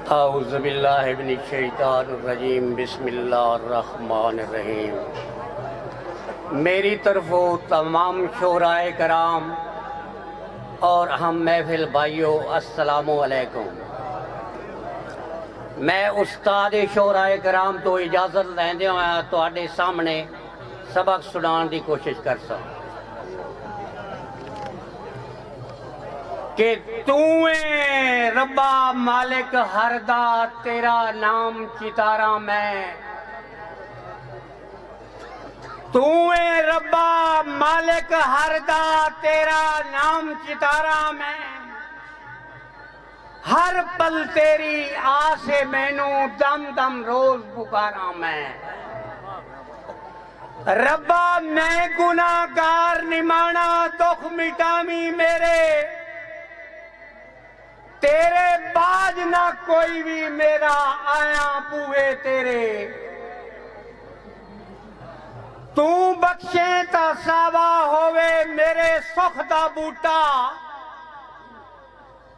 औज़ुबिल्लाहि मिनश्शैतानिर्रजीम बिस्मिल्लाहिर्रहमानिर्रहीम। मेरी तरफ़ो तमाम शोराए कराम और हम महफिल भाइयों अस्सलामु अलैकुम। मैं उस्ताद शोराए कराम तो इजाज़त लैंदे होया तुहाडे सामने सबक सुनाने की कोशिश करसा कि तू है रब्बा मालिक हरदा तेरा नाम चितारा मैं। तू है रब्बा मालिक हरदा तेरा नाम चितारा मैं। हर पल तेरी आसे मैनू दम दम रोज पुकारा मैं। रब्बा मैं गुनाहगार निमाना दुख मिटावी मेरे, तेरे बाज ना कोई भी मेरा आया बूहे तेरे। तू बख्शे ता सावा होवे मेरे सुख दा बूटा,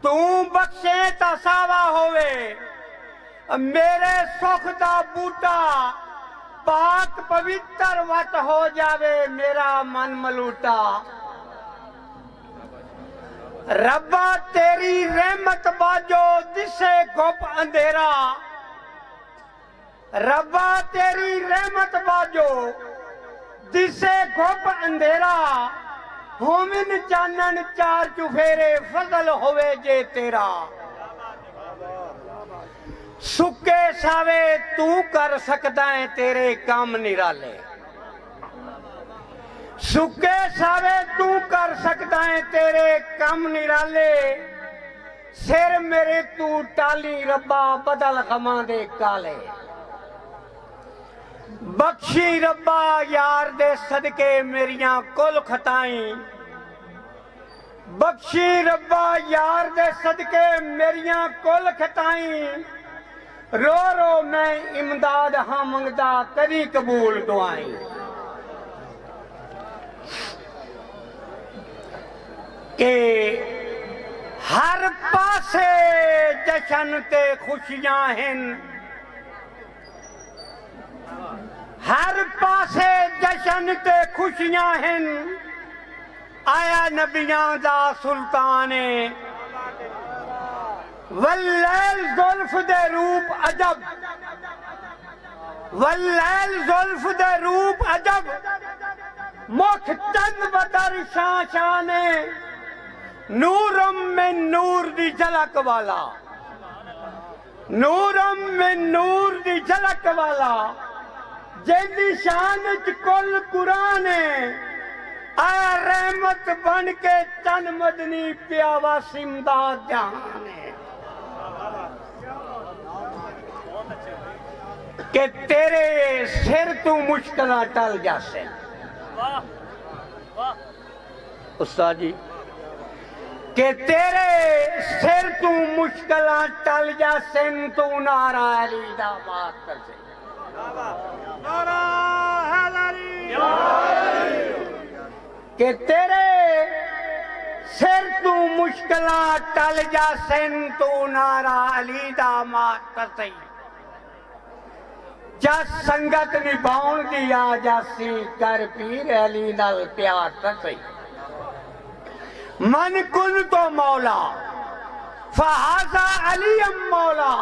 तू बख्शे ता सावा होवे मेरे सुख दा बूटा। पाक पवित्र वत हो जावे मेरा मन मलूटा। रब्बा तेरी रहमत बाजो दिसे गुप अंधेरा, रब्बा तेरी रहमत बाजो दिसे गुप अंधेरा। होमिन चानन चार चुफेरे फजल होवे जे तेरा। सुके सावे तू कर सकदा है तेरे काम निराले, सुके सावे तू कर सकता है तेरे कम निराले। सिर मेरे तू टाली रब्बा बदल गमा दे काले। बख्शी रब्बा यार दे सदके मेरियां कुल खताई, बख्शी रब्बा यार दे सदके मेरियां कुल खताई। रो रो मैं इमदाद हाँ मंगदा करी कबूल दुआई। के हर पासे जशन ते खुशियां हैं, हर पासे जशन ते खुशियां हैं। आया नबियां दा सुल्तान वल्लैल जुल्फ दे रूप अजब, वल्लैल जुल्फ दे रूप अजब। मुख चंद बदर शाह शाने नूरम में नूर दी झलक वाला, नूरम में नूर दी झलक वाला। जेदी शान च कुल कुरान आया रहमत बन के चन मदनी प्यावा सिमदा जान के तेरे सिर तू मुश्किल टल जासे। उस्ताद जी के तेरे सिर तू मुश्किल टल जा सिन तू नारा अली दा बात कर से। नारा हैदरी के तेरे सिर तू मुश्किल टल जा सिन तू नारा अली दा बात कर से। जस संगत निभाउण दी आ जासी कर पीर अली नाल प्यार कर सही। मन कुल तो मौला फहाजा अली मौला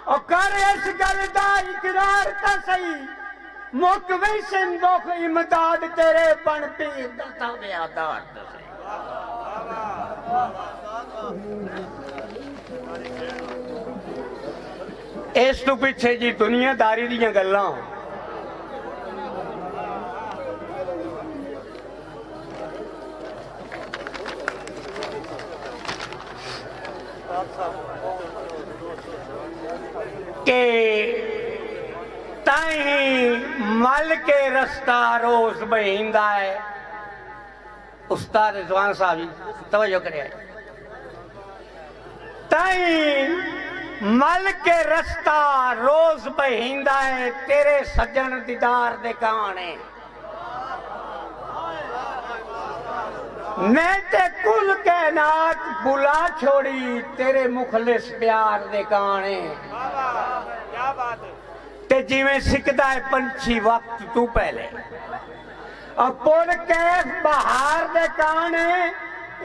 और कर इस गल दा इकरार कर सही। मुक वैसे दुख इमदाद तेरे बन पीर दता बेआदार कर सही। इस तो पिछे जी दुनियादारी दी गल्लां के ताई मल के रस्ता रोज बहिंदा है। उस्ताद रिजवान साहब जी तवज्जो करे। ताई मल के रस्ता रोज बहिंदा है तेरे सज्जन दीदार दे गाने। मैं ते कुल कायनात बुला छोड़ी तेरे मुखलिस प्यार दे गाने। क्या बात है। ते जिवें सिकदा है पंछी वक्त तू पहले अपुर कैफ बहार दे गाने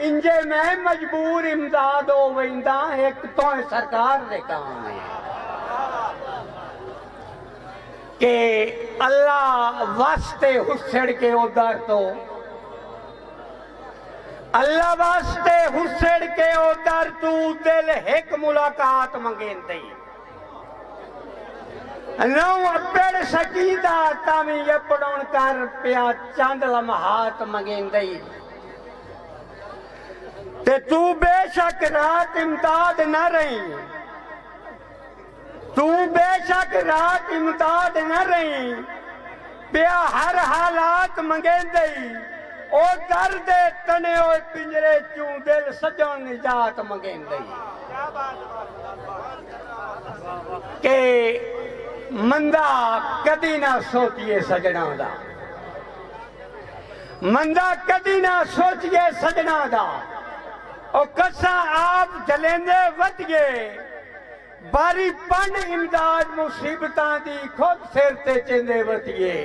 इंजे मैं मजबूर इमदाद हो वेंदा एक तो सरकार दे गाने के अल्लाह वास्ते हुसड़ के उधर तो अल्लाह वास्ते हुसड़ के उधर तू दिल एक मुलाकात मंगेंदे नौ अपेड़ सकीदा तामी यपड़ों कर पिया चंद लम्हात मंगेंदे ते तू बेशक रात इमदाद न रही तू बेशक रात इमदाद न रही पिया हर हालात मंगेंदे ओ दर्द तने ओ पिंजरे चू दिल सजन निजात मंगेंदे के मंदा कदी ना सोचिए सजना दा मंदा कदी ना सोचिए सजना दा ओ कसा आप जलेंदे वध गए बारी पन इमदाद मुसीबतां दी खुद सिर ते चेंदे वतिए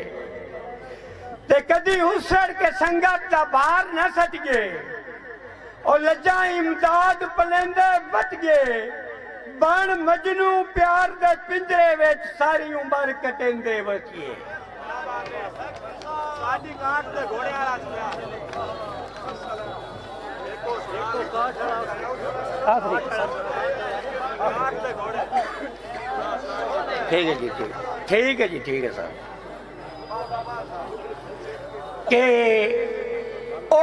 ते कदी हुसड़ के संगत दा बाहर न सट गए और लज्जा इमदाद पलेंदे वध गए बन मजनू प्यार दे पिंजरे विच सारी उम्र कटेंदे वतिए साडी काट दे घोड़े वाला सुनिया ठीक है जी ठीक है जी ठीक है सर के ओ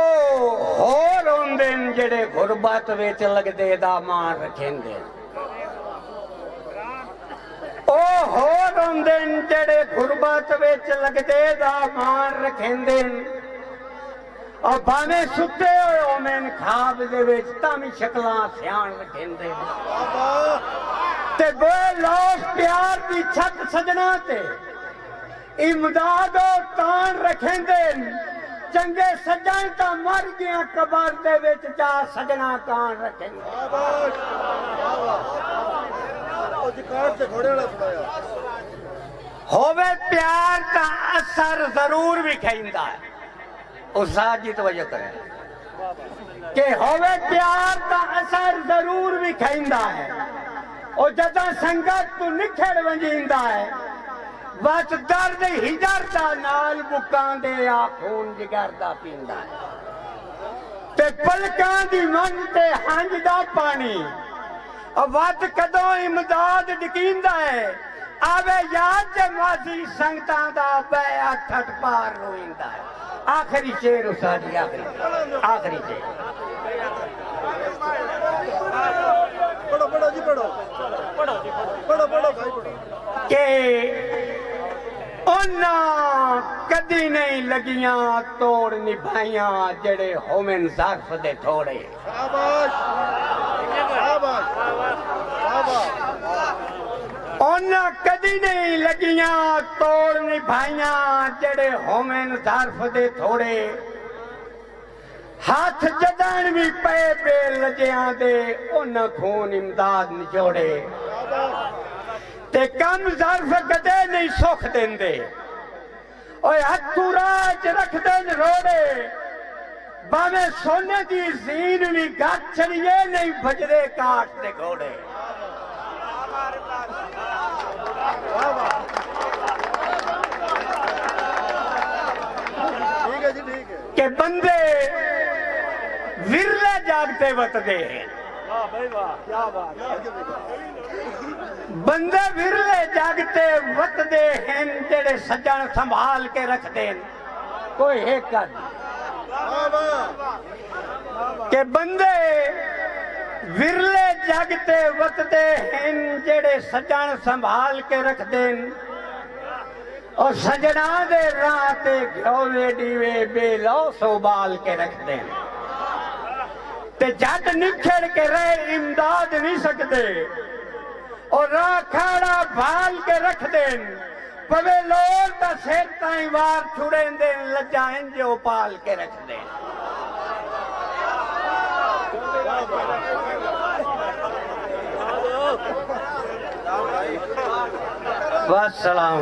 होर होंदे जेड़े गुरबत विच लगदे दा मान रखेंदे ओ होर होंदे जेड़े गुरबत विच लगदे दा मान रखेंदे और भावे सुते होए होवन खाब दे विच तां शक्लां सियाण रखेंदे ते गोए लौस प्यार दी छत सजना ते इमदादो तान रखेंदे चंगे सजन तां मर गया कबर दे विच जा सजना कान रखेंदे होवे प्यार दा असर जरूर भी खैंदा है उस जी तवज्जो करें कि होवे प्यार का असर जरूर भी खैंदा है और जदा संगत तू निखड़ वंजींदा है बस दर्द हिजर दा नाल बुकां दे आ खून जिगर दा पींदा है ते पलकां दी मन ते हंज दा पानी और वत कदों इमदाद डकींदा है आवे याद जे माजी संगतां दा बैआ ठट पार रोइंदा है आखिरी शेर उसादी आखिरी शेर पढ़ो पढ़ो जी पढ़ो पढ़ो पढ़ो पढ़ो भाई पढ़ो के ओना कदी नहीं लगियां तोड़ निभाइयां जेड़े होमन ज़र्फ दे थोड़े शाबाश शाबाश शाबाश ओना कदी नहीं लगियां तोड़ निभाइयां जेड़े होमन ज़र्फ दे थोड़े हाथ जदन भी पे बे लजियां दे ओना खून इमदाद निचोड़े ते कम ज़र्फ कदे नहीं सुख देंदे ओए हथू राज रख देन रोड़े बावे सोने दी जीन भी गट छड़िए नहीं भजदे काट दे घोड़े ठीक है जी ठीक है के बंदे विरले जागते वतदे हैं वाह भाई वाह क्या बात बंदे विरले जागते वतदे हैं जेड़े सजन संभाल के रखते हैं कोई एक कर के बंदे विरले जागते वतदे हैं जेड़े सजन संभाल के रखते हैं और सजना दे राह ते घ्योले दीवे बेलो सोबाल के रखते हैं ते जट निखड़ के रहे इमदाद नहीं सकते और राह खाड़ा भाल के रख देन पवे लोर दा सिर ताई वार छुड़ें देन लज्जा इंजो पाल के रख देन वस्सलाम।